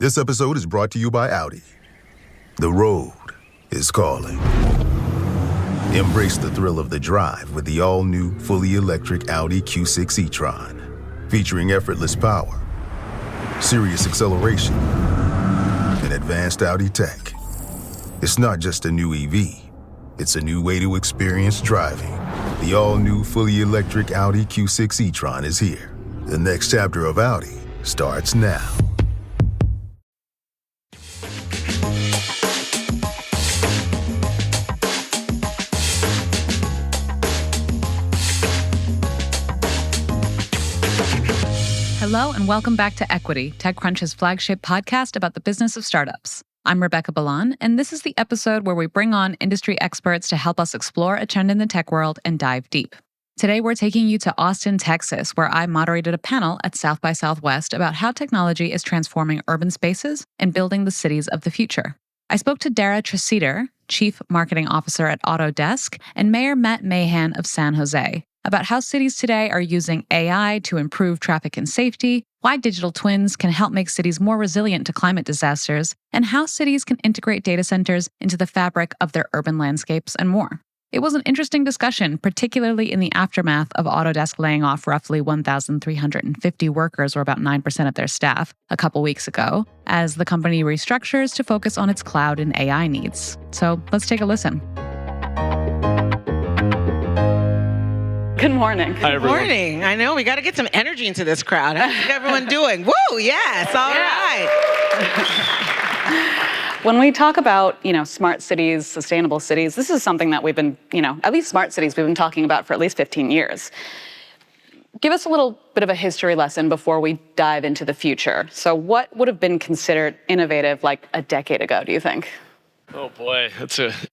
This episode is brought to you by Audi. The road is calling. Embrace the thrill of the drive with the all-new, fully electric Audi Q6 e-tron. Featuring effortless power, serious acceleration, and advanced Audi tech. It's not just a new EV, it's a new way to experience driving. The all-new, fully electric Audi Q6 e-tron is here. The next chapter of Audi starts now. Hello and welcome back to Equity, TechCrunch's flagship podcast about the business of startups. I'm Rebecca Balan, and this is the episode where we bring on industry experts to help us explore a trend in the tech world and dive deep. Today, we're taking you to Austin, Texas, where I moderated a panel at South by Southwest about how technology is transforming urban spaces and building the cities of the future. I spoke to Dara Treseder, Chief Marketing Officer at Autodesk, and Mayor Matt Mahan of San Jose, about how cities today are using AI to improve traffic and safety, why digital twins can help make cities more resilient to climate disasters, and how cities can integrate data centers into the fabric of their urban landscapes, and more. It was an interesting discussion, particularly in the aftermath of Autodesk laying off roughly 1,350 workers, or about 9% of their staff, a couple weeks ago, as the company restructures to focus on its cloud and AI needs. So let's take a listen. Good morning. Hi, everyone. Good morning. I know we got to get some energy into this crowd. How's everyone doing? Woo! Yes. All right. When we talk about, smart cities, sustainable cities, this is something that we've been, at least smart cities, we've been talking about for at least 15 years. Give us a little bit of a history lesson before we dive into the future. So what would have been considered innovative like a decade ago, do you think? Oh boy,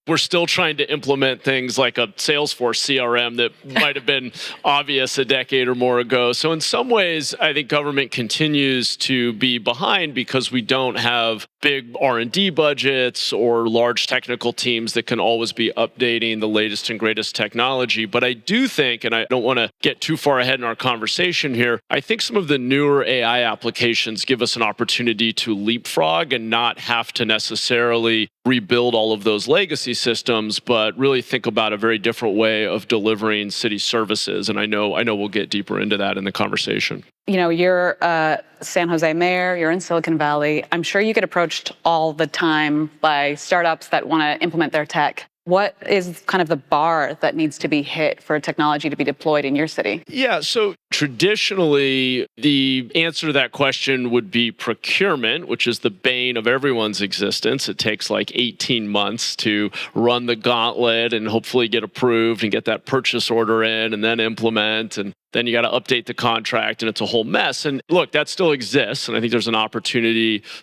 we're still trying to implement things like a Salesforce CRM that might have been obvious a decade or more ago. So in some ways, I think government continues to be behind because we don't have big R&D budgets or large technical teams that can always be updating the latest and greatest technology. But I do think, and I don't want to get too far ahead in our conversation here, I think some of the newer AI applications give us an opportunity to leapfrog and not have to necessarily rebuild all of those legacy systems, but really think about a very different way of delivering city services. And I know we'll get deeper into that in the conversation. You're a San Jose mayor, you're in Silicon Valley. I'm sure you get approached all the time by startups that want to implement their tech. What is kind of the bar that needs to be hit for technology to be deployed in your city? Yeah, so traditionally, the answer to that question would be procurement, which is the bane of everyone's existence. It takes like 18 months to run the gauntlet and hopefully get approved and get that purchase order in and then implement. And then you got to update the contract and it's a whole mess. And look, that still exists. And I think there's an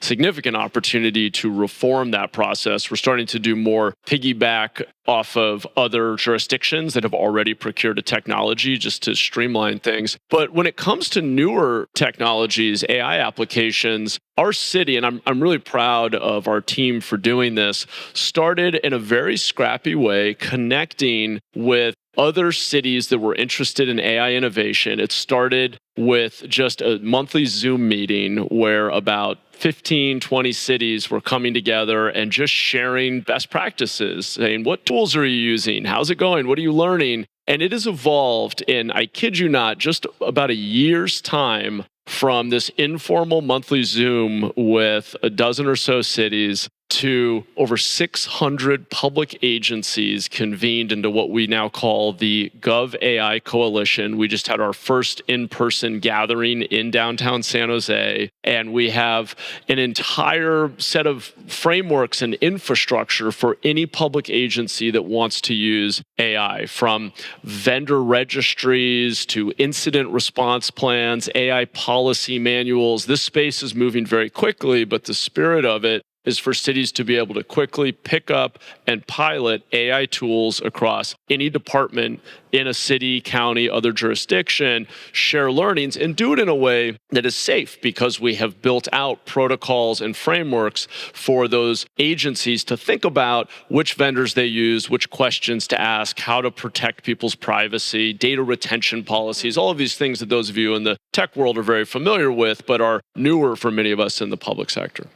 significant opportunity to reform that process. We're starting to do more piggyback off of other jurisdictions that have already procured a technology just to streamline things. But when it comes to newer technologies, AI applications, our city, and I'm really proud of our team for doing this, started in a very scrappy way, connecting with other cities that were interested in AI innovation. It started with just a monthly Zoom meeting where about 15, 20 cities were coming together and just sharing best practices, saying, what tools are you using? How's it going? What are you learning? And it has evolved in, I kid you not, just about a year's time from this informal monthly Zoom with a dozen or so cities to over 600 public agencies convened into what we now call the Gov AI Coalition. We just had our first in-person gathering in downtown San Jose, and we have an entire set of frameworks and infrastructure for any public agency that wants to use AI, from vendor registries to incident response plans, AI policy manuals. This space is moving very quickly, but the spirit of it is for cities to be able to quickly pick up and pilot AI tools across any department in a city, county, other jurisdiction, share learnings, and do it in a way that is safe because we have built out protocols and frameworks for those agencies to think about which vendors they use, which questions to ask, how to protect people's privacy, data retention policies, all of these things that those of you in the tech world are very familiar with, but are newer for many of us in the public sector.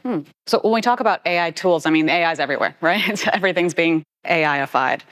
So when we talk about AI tools, I mean, AI is everywhere, right? Everything's being AI-ified.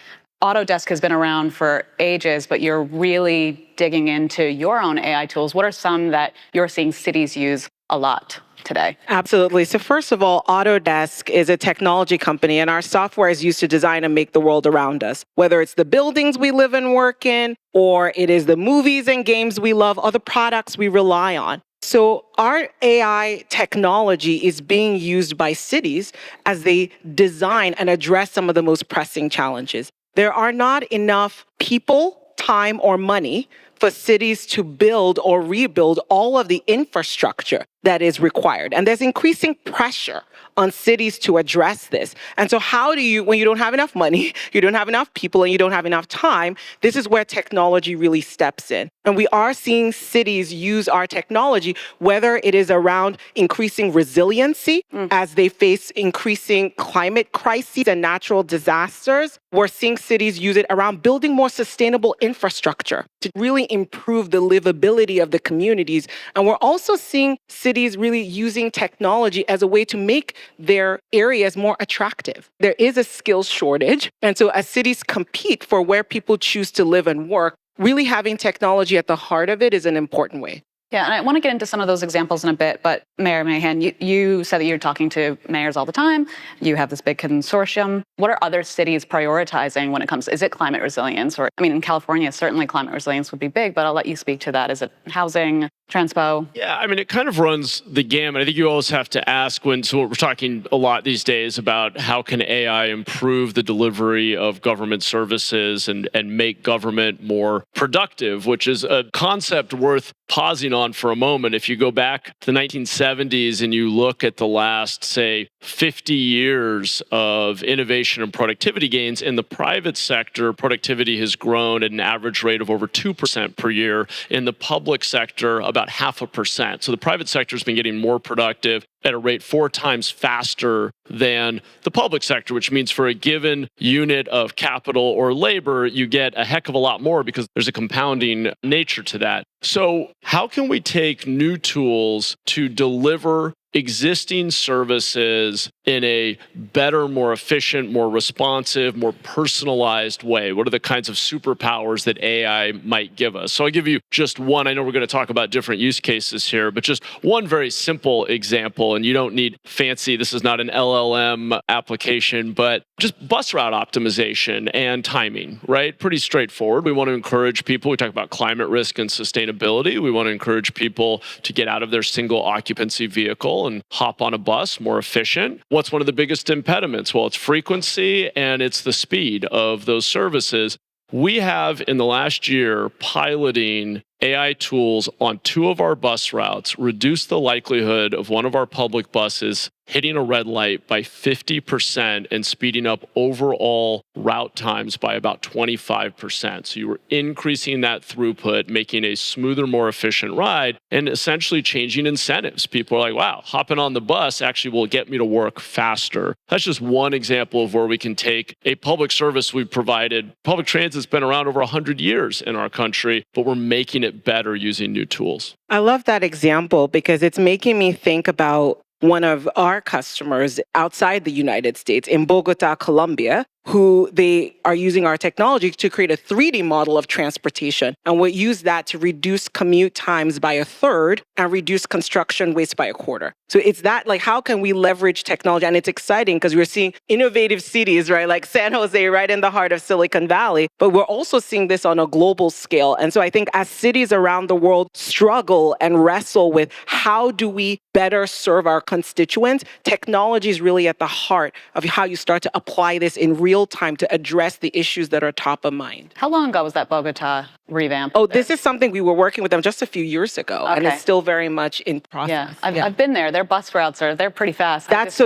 Autodesk has been around for ages, but you're really digging into your own AI tools. What are some that you're seeing cities use a lot today? Absolutely. So first of all, Autodesk is a technology company, and our software is used to design and make the world around us. Whether it's the buildings we live and work in, or it is the movies and games we love, or the products we rely on. So our AI technology is being used by cities as they design and address some of the most pressing challenges. There are not enough people, time, or money for cities to build or rebuild all of the infrastructure that is required. And there's increasing pressure on cities to address this. And so how do you, when you don't have enough money, you don't have enough people, and you don't have enough time, this is where technology really steps in. And we are seeing cities use our technology, whether it is around increasing resiliency as they face increasing climate crises and natural disasters. We're seeing cities use it around building more sustainable infrastructure to really improve the livability of the communities. And we're also seeing cities really using technology as a way to make their areas more attractive. There is a skills shortage. And so as cities compete for where people choose to live and work, really having technology at the heart of it is an important way. Yeah, and I want to get into some of those examples in a bit, but Mayor Mahan, you said that you're talking to mayors all the time. You have this big consortium. What are other cities prioritizing when it comes, is it climate resilience? Or, I mean, in California, certainly climate resilience would be big, but I'll let you speak to that. Is it housing, transpo? Yeah, I mean, it kind of runs the gamut. I think you always have to ask so we're talking a lot these days about how can AI improve the delivery of government services and make government more productive, which is a concept worth pausing on for a moment. If you go back to the 1970s and you look at the last, say, 50 years of innovation and productivity gains in the private sector, productivity has grown at an average rate of over 2% per year. In the public sector, about 0.5%. So the private sector has been getting more productive at a rate 4 times faster than the public sector, which means for a given unit of capital or labor, you get a heck of a lot more because there's a compounding nature to that. So how can we take new tools to deliver existing services in a better, more efficient, more responsive, more personalized way? What are the kinds of superpowers that AI might give us? So I'll give you just one. I know we're going to talk about different use cases here, but just one very simple example, and you don't need fancy, this is not an LLM application, but just bus route optimization and timing, right? Pretty straightforward. We want to encourage people, we talk about climate risk and sustainability. We want to encourage people to get out of their single occupancy vehicle and hop on a bus, more efficient. What's one of the biggest impediments? Well, it's frequency and it's the speed of those services. We have, in the last year, piloting AI tools on 2 of our bus routes, reduced the likelihood of one of our public buses hitting a red light by 50% and speeding up overall route times by about 25%. So you were increasing that throughput, making a smoother, more efficient ride, and essentially changing incentives. People are like, wow, hopping on the bus actually will get me to work faster. That's just one example of where we can take a public service we've provided. Public transit's been around over 100 years in our country, but we're making it better using new tools. I love that example because it's making me think about one of our customers outside the United States in Bogota, Colombia, who they are using our technology to create a 3D model of transportation. And we'll use that to reduce commute times by 1/3 and reduce construction waste by 1/4. So it's that, like, how can we leverage technology? And it's exciting because we're seeing innovative cities, right? Like San Jose, right in the heart of Silicon Valley. But we're also seeing this on a global scale. And so I think as cities around the world struggle and wrestle with how do we better serve our constituents, technology is really at the heart of how you start to apply this in real real time to address the issues that are top of mind. How long ago was that Bogota revamp? Oh, this is something we were working with them just a few years ago, and it's still very much in process. Yeah, I've been there. Their bus routes they're pretty fast. It's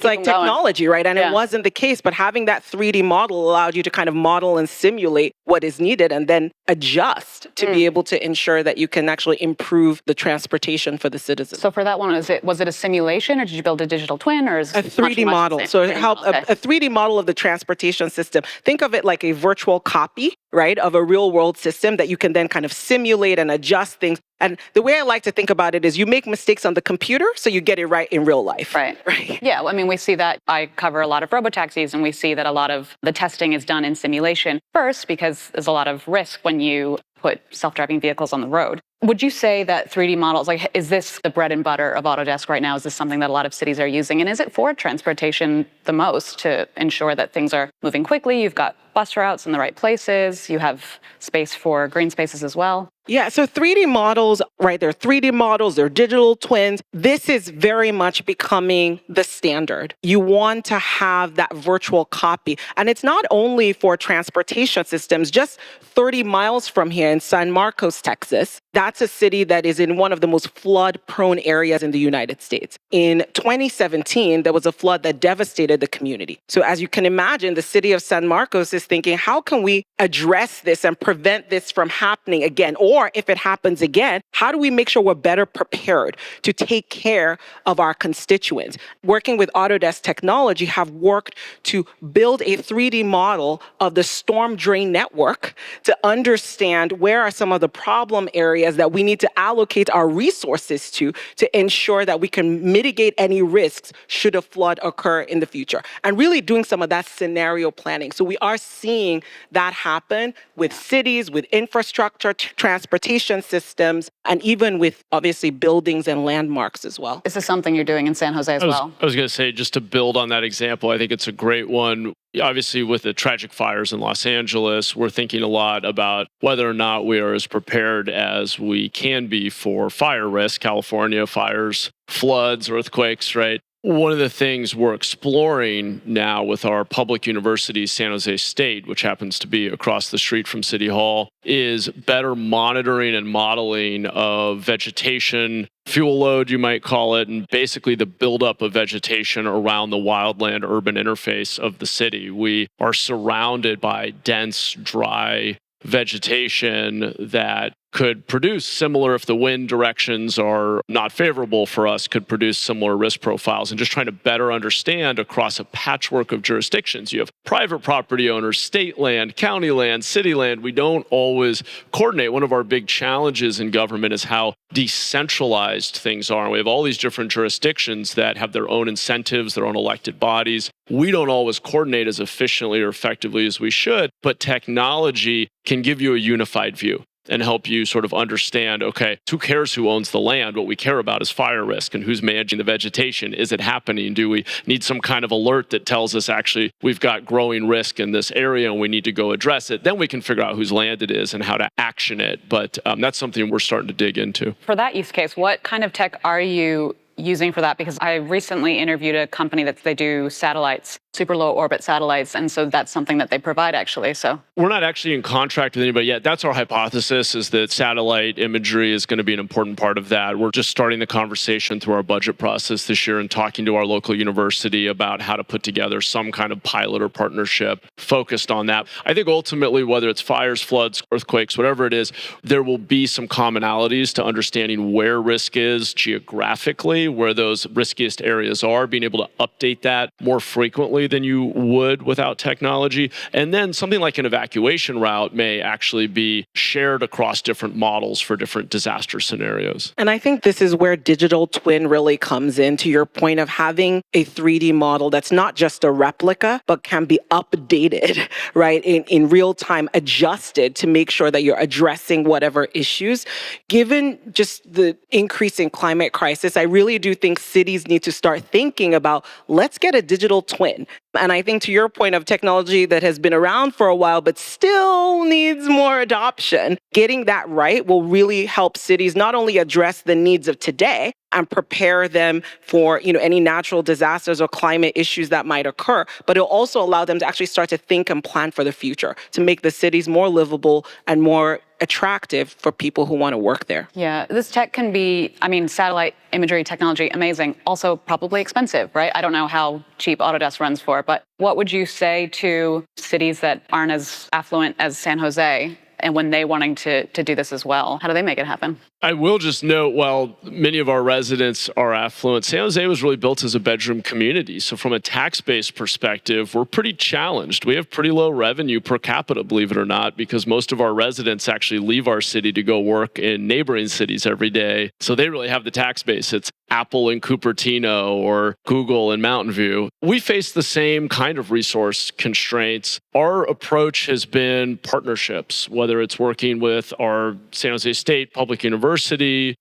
like technology, right? And it wasn't the case, but having that 3D model allowed you to kind of model and simulate what is needed and then adjust to be able to ensure that you can actually improve the transportation for the citizens. So for that one, was it a simulation, or did you build a digital twin, or is a 3D model? So it helped a 3D model of the transportation system. Think of it like a virtual copy, right, of a real world system that you can then kind of simulate and adjust things. And the way I like to think about it is you make mistakes on the computer, so you get it right in real life. Right. Yeah, I mean, we see that. I cover a lot of robotaxis, and we see that a lot of the testing is done in simulation first, because there's a lot of risk when you put self-driving vehicles on the road. Would you say that 3D models, is this the bread and butter of Autodesk right now? Is this something that a lot of cities are using? And is it for transportation the most, to ensure that things are moving quickly? You've got bus routes in the right places. You have space for green spaces as well. Yeah, so 3D models, right, they're 3D models, they're digital twins. This is very much becoming the standard. You want to have that virtual copy. And it's not only for transportation systems. Just 30 miles from here in San Marcos, Texas, that's a city that is in one of the most flood-prone areas in the United States. In 2017, there was a flood that devastated the community. So as you can imagine, the city of San Marcos is thinking, how can we address this and prevent this from happening again? Or if it happens again, how do we make sure we're better prepared to take care of our constituents? Working with Autodesk Technology, have worked to build a 3D model of the storm drain network to understand where are some of the problem areas that we need to allocate our resources to ensure that we can mitigate any risks should a flood occur in the future. And really doing some of that scenario planning. So we are seeing that happen with cities, with infrastructure, transportation systems, and even with, obviously, buildings and landmarks as well. Is this something you're doing in San Jose as well? I was going to say, just to build on that example, I think it's a great one. Obviously, with the tragic fires in Los Angeles, we're thinking a lot about whether or not we are as prepared as we can be for fire risk. California fires, floods, earthquakes, right? One of the things we're exploring now with our public university, San Jose State, which happens to be across the street from City Hall, is better monitoring and modeling of vegetation, fuel load, you might call it, and basically the buildup of vegetation around the wildland urban interface of the city. We are surrounded by dense, dry vegetation that could produce similar, if the wind directions are not favorable for us, could produce similar risk profiles. And just trying to better understand across a patchwork of jurisdictions. You have private property owners, state land, county land, city land. We don't always coordinate. One of our big challenges in government is how decentralized things are. We have all these different jurisdictions that have their own incentives, their own elected bodies. We don't always coordinate as efficiently or effectively as we should, but technology can give you a unified view and help you sort of understand, okay, who cares who owns the land? What we care about is fire risk and who's managing the vegetation. Is it happening? Do we need some kind of alert that tells us actually we've got growing risk in this area and we need to go address it? Then we can figure out whose land it is and how to action it. But that's something we're starting to dig into. For that use case, what kind of tech are you using for that? Because I recently interviewed a company that they do satellites, super low orbit satellites, and so that's something that they provide actually. So we're not actually in contract with anybody yet. That's our hypothesis, is that satellite imagery is going to be an important part of that. We're just starting the conversation through our budget process this year and talking to our local university about how to put together some kind of pilot or partnership focused on that. I think ultimately, whether it's fires, floods, earthquakes, whatever it is, there will be some commonalities to understanding where risk is geographically, where those riskiest areas are, being able to update that more frequently than you would without technology. And then something like an evacuation route may actually be shared across different models for different disaster scenarios. And I think this is where digital twin really comes in, to your point of having a 3D model that's not just a replica, but can be updated, right, in real time, adjusted to make sure that you're addressing whatever issues. Given just the increasing climate crisis, I really do think cities need to start thinking about, let's get a digital twin And I think to your point of technology that has been around for a while, but still needs more adoption, getting that right will really help cities not only address the needs of today and prepare them for, any natural disasters or climate issues that might occur, but it'll also allow them to actually start to think and plan for the future to make the cities more livable and more attractive for people who want to work there. Yeah, this tech can be, satellite imagery technology, amazing, also probably expensive, right? I don't know how cheap Autodesk runs for, but what would you say to cities that aren't as affluent as San Jose, and when they wanting to do this as well? How do they make it happen? I will just note, while many of our residents are affluent, San Jose was really built as a bedroom community. So from a tax-based perspective, we're pretty challenged. We have pretty low revenue per capita, believe it or not, because most of our residents actually leave our city to go work in neighboring cities every day. So they really have the tax base. It's Apple in Cupertino or Google in Mountain View. We face the same kind of resource constraints. Our approach has been partnerships, whether it's working with our San Jose State Public University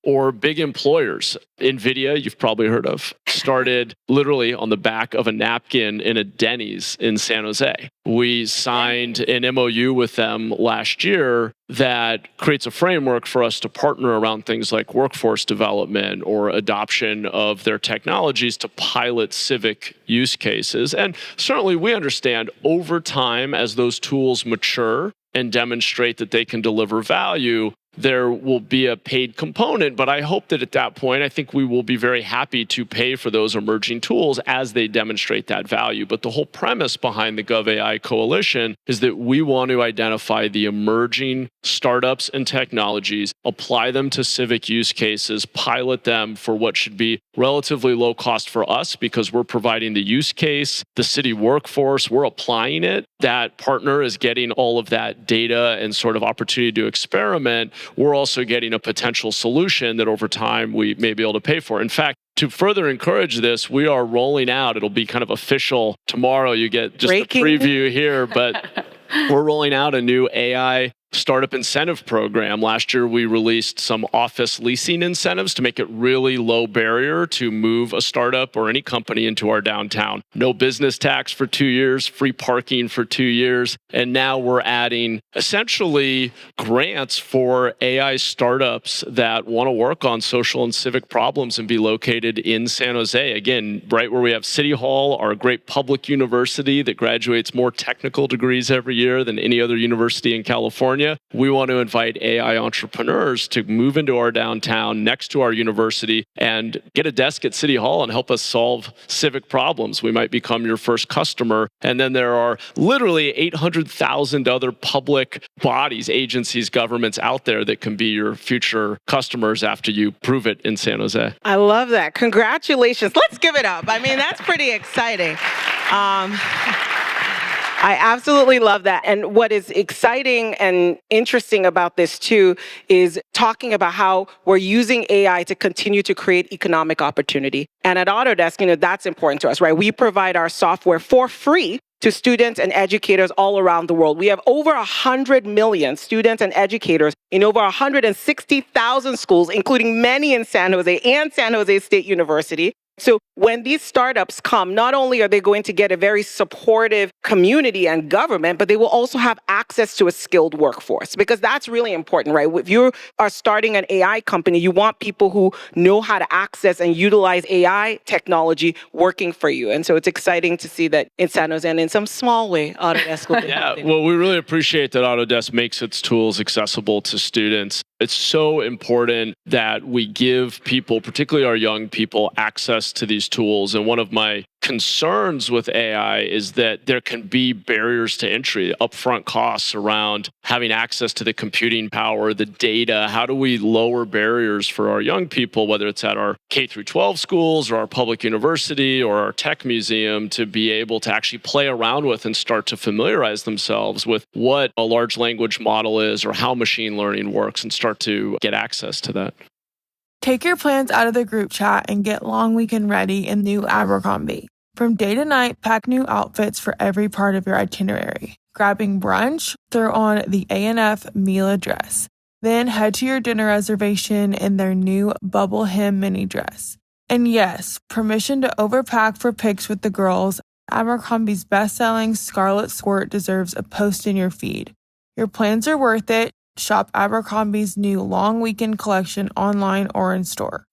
or big employers. NVIDIA, you've probably heard of, started literally on the back of a napkin in a Denny's in San Jose. We signed an MOU with them last year that creates a framework for us to partner around things like workforce development or adoption of their technologies to pilot civic use cases. And certainly we understand over time, as those tools mature and demonstrate that they can deliver value, there will be a paid component, but I hope that at that point, I think we will be very happy to pay for those emerging tools as they demonstrate that value. But the whole premise behind the Gov AI coalition is that we want to identify the emerging startups and technologies, apply them to civic use cases, pilot them for what should be relatively low cost for us because we're providing the use case, the city workforce, we're applying it. That partner is getting all of that data and sort of opportunity to experiment. We're also getting a potential solution that over time we may be able to pay for. In fact, to further encourage this, we are rolling out, it'll be kind of official tomorrow. You get just a preview here, but we're rolling out a new AI startup incentive program. Last year, we released some office leasing incentives to make it really low barrier to move a startup or any company into our downtown. No business tax for 2 years, free parking for 2 years. And now we're adding essentially grants for AI startups that want to work on social and civic problems and be located in San Jose. Again, right where we have City Hall, our great public university that graduates more technical degrees every year than any other university in California. We want to invite AI entrepreneurs to move into our downtown next to our university and get a desk at City Hall and help us solve civic problems. We might become your first customer. And then there are literally 800,000 other public bodies, agencies, governments out there that can be your future customers after you prove it in San Jose. I love that. Congratulations. Let's give it up. That's pretty exciting. I absolutely love that. And what is exciting and interesting about this too is talking about how we're using AI to continue to create economic opportunity. And at Autodesk, that's important to us, right? We provide our software for free to students and educators all around the world. We have over 100 million students and educators in over 160,000 schools, including many in San Jose and San Jose State University. So when these startups come, not only are they going to get a very supportive community and government, but they will also have access to a skilled workforce, because that's really important, right? If you are starting an AI company, you want people who know how to access and utilize AI technology working for you. And so it's exciting to see that in San Jose and in some small way, Autodesk will be helping. Well, we really appreciate that Autodesk makes its tools accessible to students. It's so important that we give people, particularly our young people, access to these tools. And one of my concerns with AI is that there can be barriers to entry, upfront costs around having access to the computing power, the data. How do we lower barriers for our young people, whether it's at our K through 12 schools or our public university or our tech museum, to be able to actually play around with and start to familiarize themselves with what a large language model is or how machine learning works and start to get access to that. Take your plans out of the group chat and get long weekend ready in new Abercrombie. From day to night, pack new outfits for every part of your itinerary. Grabbing brunch? Throw on the A&F Mila dress. Then head to your dinner reservation in their new bubble hem mini dress. And yes, permission to overpack for pics with the girls Abercrombie's best-selling Scarlet Squirt deserves a post in your feed. Your plans are worth it. Shop Abercrombie's new long weekend collection online or in store.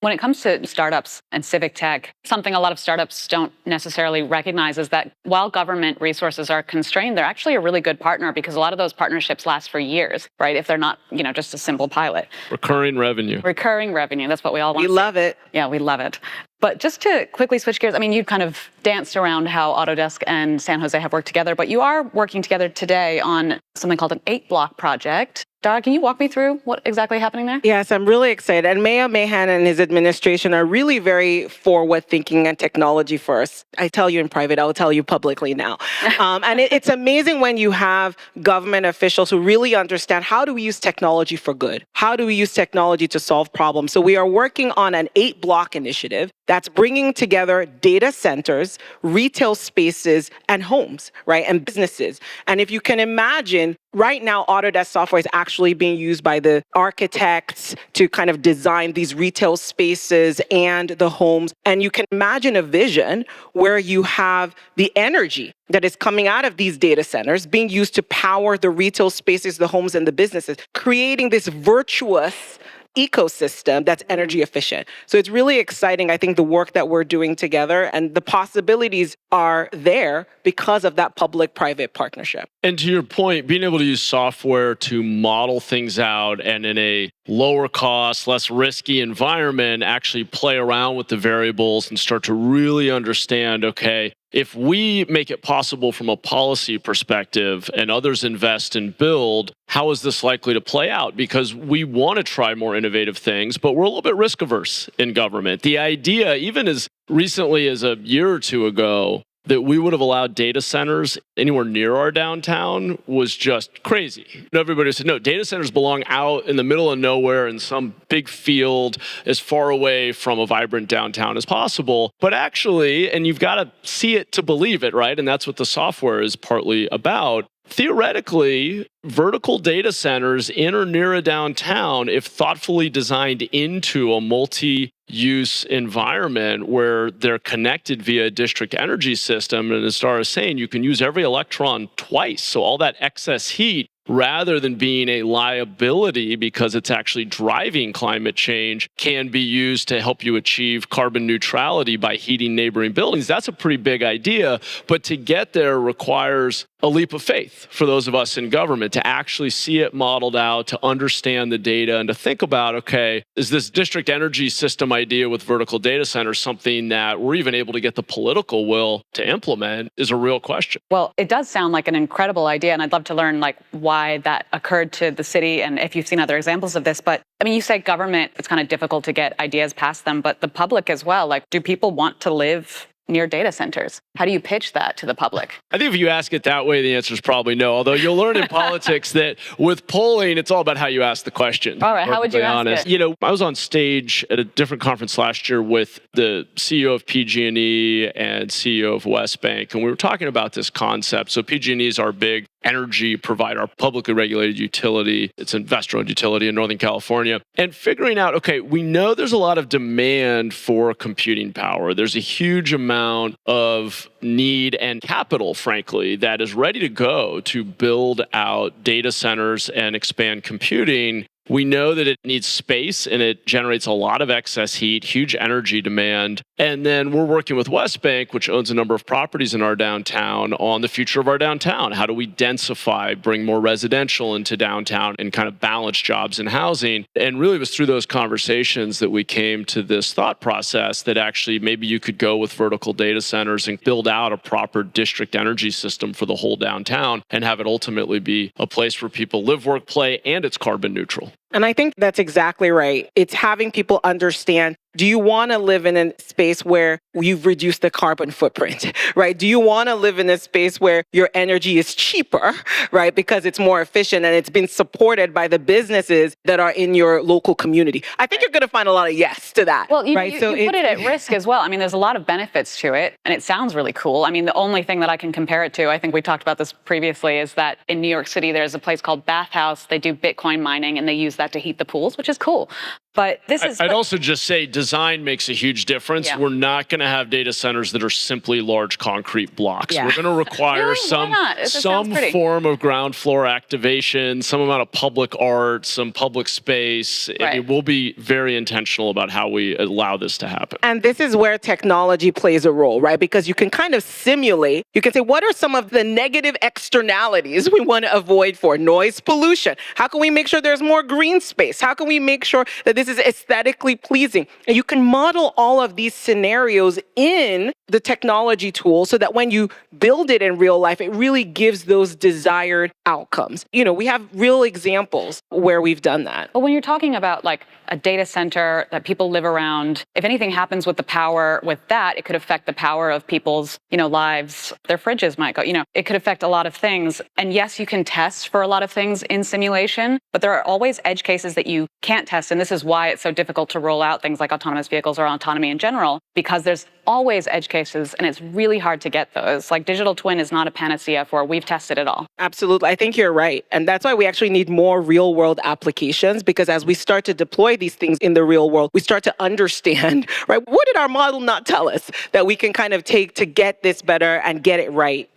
When it comes to startups and civic tech, something a lot of startups don't necessarily recognize is that while government resources are constrained, they're actually a really good partner because a lot of those partnerships last for years, right? If they're not, just a simple pilot. Recurring revenue. Recurring revenue. That's what we all want. We love it. Yeah, we love it. But just to quickly switch gears, you kind of danced around how Autodesk and San Jose have worked together, but you are working together today on something called an 8-block project. Dara, can you walk me through what exactly happening there? Yes, I'm really excited. And Mayor Mahan and his administration are really very forward thinking and technology first. I tell you in private, I'll tell you publicly now. And it's amazing when you have government officials who really understand how do we use technology for good? How do we use technology to solve problems? So we are working on an 8-block initiative that's bringing together data centers, retail spaces, and homes, right? And businesses. And if you can imagine, right now, Autodesk software is actually being used by the architects to kind of design these retail spaces and the homes. And you can imagine a vision where you have the energy that is coming out of these data centers being used to power the retail spaces, the homes, and the businesses, creating this virtuous ecosystem that's energy efficient. So it's really exciting, I think, the work that we're doing together, and the possibilities are there because of that public-private partnership. And to your point, being able to use software to model things out and in a lower cost, less risky environment, actually play around with the variables and start to really understand, okay, if we make it possible from a policy perspective and others invest and build, how is this likely to play out? Because we want to try more innovative things, but we're a little bit risk averse in government. The idea, even as recently as a year or two ago, that we would have allowed data centers anywhere near our downtown was just crazy. Everybody said, no, data centers belong out in the middle of nowhere in some big field as far away from a vibrant downtown as possible. But actually, and you've got to see it to believe it, right? And that's what the software is partly about. Theoretically, vertical data centers in or near a downtown, if thoughtfully designed into a multi-use environment where they're connected via a district energy system, and as Dara is saying, you can use every electron twice. So all that excess heat, rather than being a liability because it's actually driving climate change, can be used to help you achieve carbon neutrality by heating neighboring buildings. That's a pretty big idea, but to get there requires a leap of faith for those of us in government to actually see it modeled out, to understand the data, and to think about, okay, is this district energy system idea with vertical data centers something that we're even able to get the political will to implement is a real question. Well, it does sound like an incredible idea, and I'd love to learn why that occurred to the city and if you've seen other examples of this. But you say government, it's kind of difficult to get ideas past them, but the public as well. Do people want to live near data centers? How do you pitch that to the public? I think if you ask it that way, the answer is probably no. Although you'll learn in politics that with polling, it's all about how you ask the question. All right, how would you ask it? I was on stage at a different conference last year with the CEO of PG&E and CEO of Westbank, and we were talking about this concept. So PG&E is our big energy provider, our publicly regulated utility. It's an investor-owned utility in Northern California. And figuring out, okay, we know there's a lot of demand for computing power. There's a huge amount of need and capital, frankly, that is ready to go to build out data centers and expand computing. We know that it needs space and it generates a lot of excess heat, huge energy demand. And then we're working with Westbank, which owns a number of properties in our downtown, on the future of our downtown. How do we densify, bring more residential into downtown and kind of balance jobs and housing? And really it was through those conversations that we came to this thought process that actually maybe you could go with vertical data centers and build out a proper district energy system for the whole downtown and have it ultimately be a place where people live, work, play, and it's carbon neutral. And I think that's exactly right. It's having people understand, do you want to live in a space where you've reduced the carbon footprint, right? Do you want to live in a space where your energy is cheaper, right? Because it's more efficient and it's been supported by the businesses that are in your local community. I think you're going to find a lot of yes to that. Well, you right? put it at risk as well. There's a lot of benefits to it, and it sounds really cool. The only thing that I can compare it to, I think we talked about this previously, is that in New York City, there's a place called Bath House. They do Bitcoin mining, and they use that to heat the pools, which is cool. But this is... I'd also just say design makes a huge difference. Yeah. We're not going to have data centers that are simply large concrete blocks. Yeah. We're going to require Really? Why not? It sounds pretty. form of ground floor activation, some amount of public art, some public space. Right. I mean, we'll be very intentional about how we allow this to happen. And this is where technology plays a role, right? Because you can kind of simulate, you can say, what are some of the negative externalities we want to avoid for noise pollution? How can we make sure there's more green space? How can we make sure that this is aesthetically pleasing? And you can model all of these scenarios in the technology tool so that when you build it in real life, it really gives those desired outcomes. You know, we have real examples where we've done that. But when you're talking about like a data center that people live around, if anything happens with the power with that, it could affect the power of people's, lives. Their fridges might go, it could affect a lot of things. And yes, you can test for a lot of things in simulation, but there are always edge cases that you can't test. And this is why it's so difficult to roll out things like autonomous vehicles or autonomy in general, because there's always edge cases and it's really hard to get those. Like digital twin is not a panacea for we've tested it all. Absolutely. I think you're right. And that's why we actually need more real world applications, because as we start to deploy these things in the real world, we start to understand, right? What did our model not tell us that we can kind of take to get this better and get it right?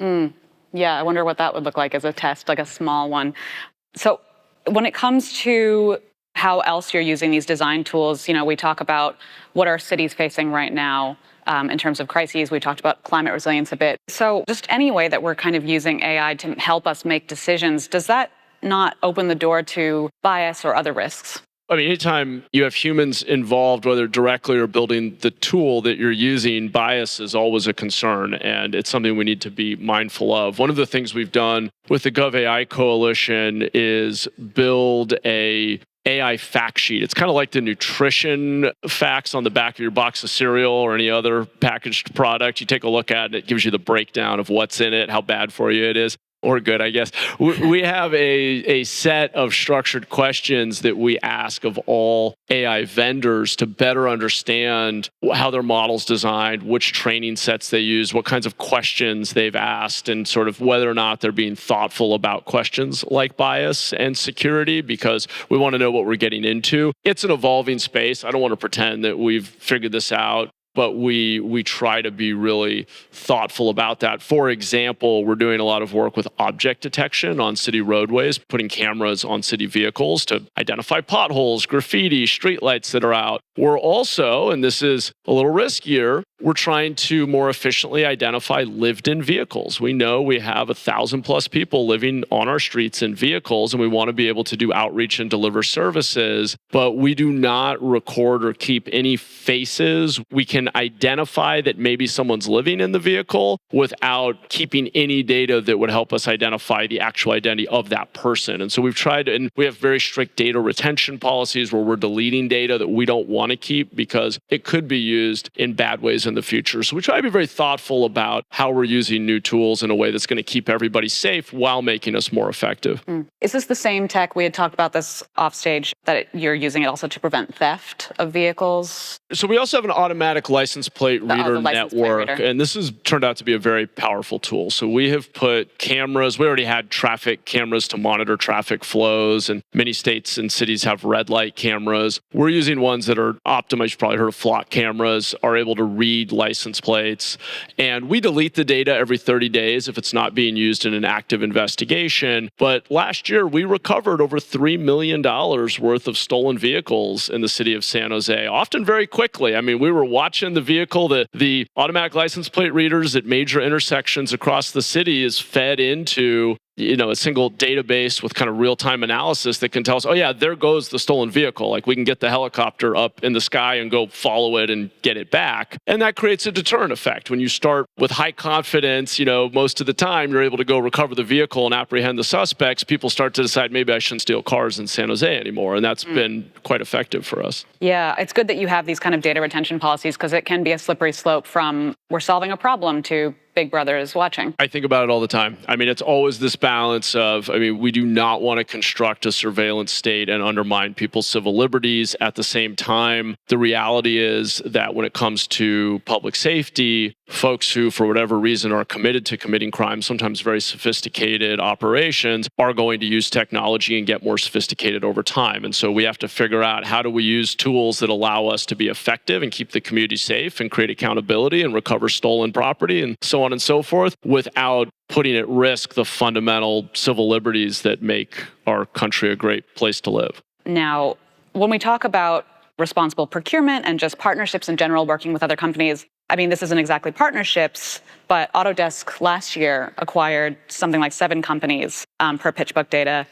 Yeah, I wonder what that would look like as a test, like a small one. So when it comes to how else you're using these design tools, we talk about what our cities facing right now in terms of crises. We talked about climate resilience a bit. So just any way that we're kind of using AI to help us make decisions, does that not open the door to bias or other risks? I mean, anytime you have humans involved, whether directly or building the tool that you're using, bias is always a concern, and it's something we need to be mindful of. One of the things we've done with the Gov AI coalition is build a AI fact sheet. It's kind of like the nutrition facts on the back of your box of cereal or any other packaged product. You take a look at it, it gives you the breakdown of what's in it, how bad for you it is. Or good, I guess. We have a set of structured questions that we ask of all AI vendors to better understand how their model's designed, which training sets they use, what kinds of questions they've asked, and sort of whether or not they're being thoughtful about questions like bias and security, because we want to know what we're getting into. It's an evolving space. I don't want to pretend that we've figured this out, but we try to be really thoughtful about that. For example, we're doing a lot of work with object detection on city roadways, putting cameras on city vehicles to identify potholes, graffiti, streetlights that are out. We're also, and this is a little riskier, we're trying to more efficiently identify lived-in vehicles. We know we have 1,000+ people living on our streets in vehicles, and we want to be able to do outreach and deliver services, but we do not record or keep any faces. We can identify that maybe someone's living in the vehicle without keeping any data that would help us identify the actual identity of that person. And so we've tried, and we have very strict data retention policies where we're deleting data that we don't want to keep because it could be used in bad ways in the future. So we try to be very thoughtful about how we're using new tools in a way that's going to keep everybody safe while making us more effective. Is this the same tech? We had talked about this offstage, that you're using it also to prevent theft of vehicles? So we also have an automatic license plate reader network, reader. And this has turned out to be a very powerful tool. So we have put cameras, we already had traffic cameras to monitor traffic flows, and many states and cities have red light cameras. We're using ones that are optimized, you've probably heard of flock cameras, are able to read license plates. And we delete the data every 30 days if it's not being used in an active investigation. But last year, we recovered over $3 million worth of stolen vehicles in the city of San Jose, often very quickly. I mean, we were watching the vehicle, the automatic license plate readers at major intersections across the city is fed into a single database with kind of real-time analysis that can tell us, oh yeah, there goes the stolen vehicle. Like we can get the helicopter up in the sky and go follow it and get it back. And that creates a deterrent effect. When you start with high confidence, most of the time you're able to go recover the vehicle and apprehend the suspects, people start to decide maybe I shouldn't steal cars in San Jose anymore. And that's been quite effective for us. Yeah, it's good that you have these kind of data retention policies because it can be a slippery slope from we're solving a problem to Big Brother is watching. I think about it all the time. I mean, it's always this balance of, we do not want to construct a surveillance state and undermine people's civil liberties. At the same time, the reality is that when it comes to public safety, folks who, for whatever reason, are committed to committing crimes, sometimes very sophisticated operations, are going to use technology and get more sophisticated over time. And so we have to figure out, how do we use tools that allow us to be effective and keep the community safe and create accountability and recover stolen property and so on and so forth, without putting at risk the fundamental civil liberties that make our country a great place to live. Now, when we talk about responsible procurement and just partnerships in general, working with other companies, I mean, this isn't exactly partnerships, but Autodesk last year acquired something like 7 companies per PitchBook data,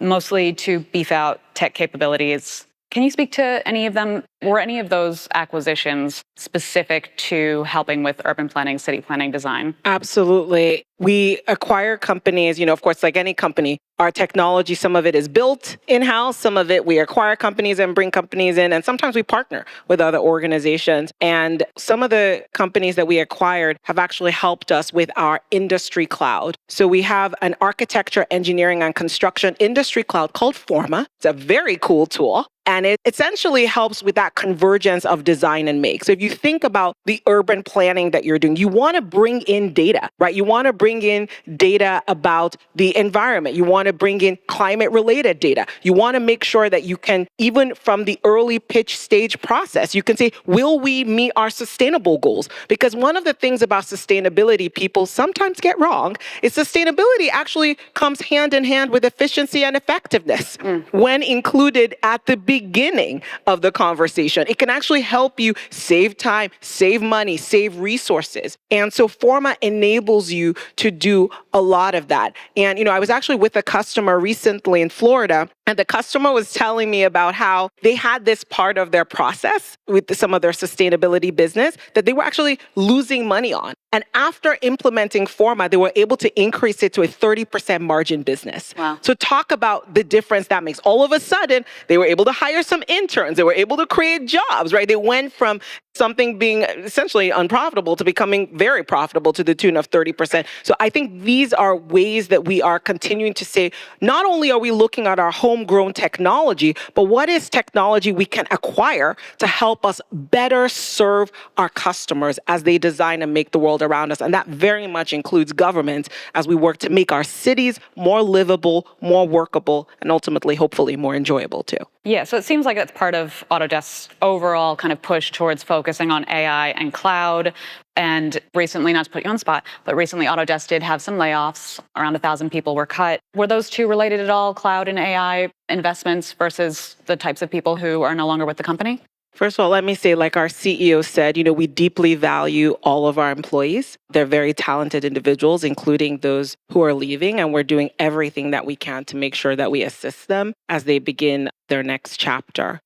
mostly to beef out tech capabilities. Can you speak to any of them? Were any of those acquisitions specific to helping with urban planning, city planning design? Absolutely. We acquire companies, of course, like any company, our technology, some of it is built in-house, some of it we acquire companies and bring companies in, and sometimes we partner with other organizations. And some of the companies that we acquired have actually helped us with our industry cloud. So we have an architecture, engineering, and construction industry cloud called Forma. It's a very cool tool. And it essentially helps with that convergence of design and make. So if you think about the urban planning that you're doing, you want to bring in data, right? You want to bring in data about the environment. You want to bring in climate-related data. You want to make sure that you can, even from the early pitch stage process, you can say, will we meet our sustainable goals? Because one of the things about sustainability people sometimes get wrong is sustainability actually comes hand in hand with efficiency and effectiveness when included at the beginning of the conversation. It can actually help you save time, save money, save resources. And so Forma enables you to do a lot of that. And, I was actually with a customer recently in Florida, and the customer was telling me about how they had this part of their process with some of their sustainability business that they were actually losing money on. And after implementing Forma, they were able to increase it to a 30% margin business. Wow. So talk about the difference that makes. All of a sudden, they were able to hire some interns. They were able to create jobs, right? They went from something being essentially unprofitable to becoming very profitable to the tune of 30%. So I think these are ways that we are continuing to say, not only are we looking at our homegrown technology, but what is technology we can acquire to help us better serve our customers as they design and make the world around us. And that very much includes government as we work to make our cities more livable, more workable, and ultimately, hopefully, more enjoyable too. Yeah, so it seems like that's part of Autodesk's overall kind of push towards focusing on AI and cloud. And recently, not to put you on the spot, but recently Autodesk did have some layoffs. Around 1,000 people were cut. Were those two related at all, cloud and AI investments versus the types of people who are no longer with the company? First of all, let me say, like our CEO said, we deeply value all of our employees. They're very talented individuals, including those who are leaving, and we're doing everything that we can to make sure that we assist them as they begin their next chapter.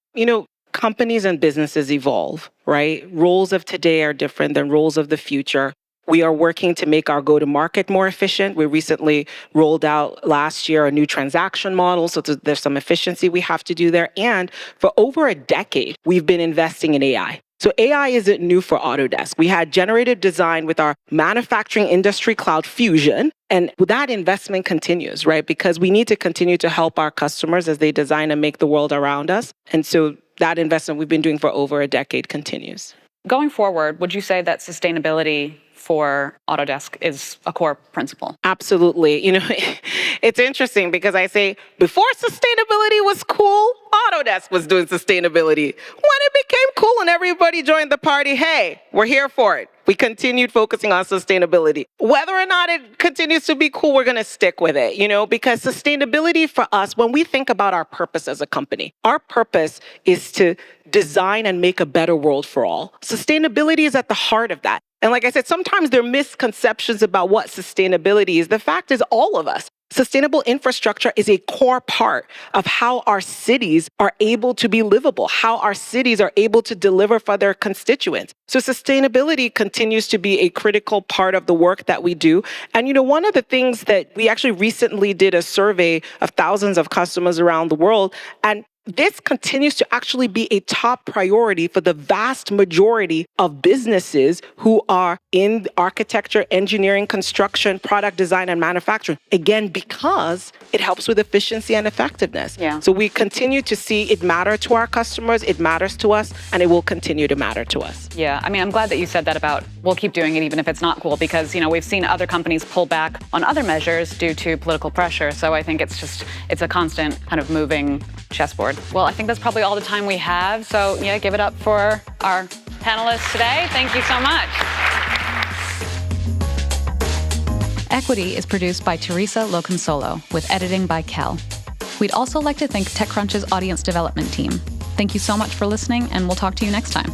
Companies and businesses evolve, right? Roles of today are different than roles of the future. We are working to make our go-to-market more efficient. We recently rolled out last year a new transaction model, so there's some efficiency we have to do there. And for over a decade, we've been investing in AI. So AI isn't new for Autodesk. We had generative design with our manufacturing industry cloud Fusion, and that investment continues, right? Because we need to continue to help our customers as they design and make the world around us. And so that investment we've been doing for over a decade continues. Going forward, would you say that sustainability for Autodesk is a core principle? Absolutely. It's interesting because I say before sustainability was cool, Autodesk was doing sustainability. When it became cool and everybody joined the party, hey, we're here for it. We continued focusing on sustainability. Whether or not it continues to be cool, we're going to stick with it, because sustainability for us, when we think about our purpose as a company, our purpose is to design and make a better world for all. Sustainability is at the heart of that. And like I said, sometimes there are misconceptions about what sustainability is. The fact is, all of us, sustainable infrastructure is a core part of how our cities are able to be livable, how our cities are able to deliver for their constituents. So sustainability continues to be a critical part of the work that we do. And one of the things that we actually recently did a survey of thousands of customers around the world, and this continues to actually be a top priority for the vast majority of businesses who are in architecture, engineering, construction, product design, and manufacturing. Again, because it helps with efficiency and effectiveness. Yeah. So we continue to see it matter to our customers, it matters to us, and it will continue to matter to us. Yeah, I'm glad that you said that about we'll keep doing it even if it's not cool, because, we've seen other companies pull back on other measures due to political pressure. So I think it's a constant kind of moving chessboard. Well, I think that's probably all the time we have. So yeah, give it up for our panelists today. Thank you so much. Equity is produced by Theresa Loconsolo with editing by Kell. We'd also like to thank TechCrunch's audience development team. Thank you so much for listening, and we'll talk to you next time.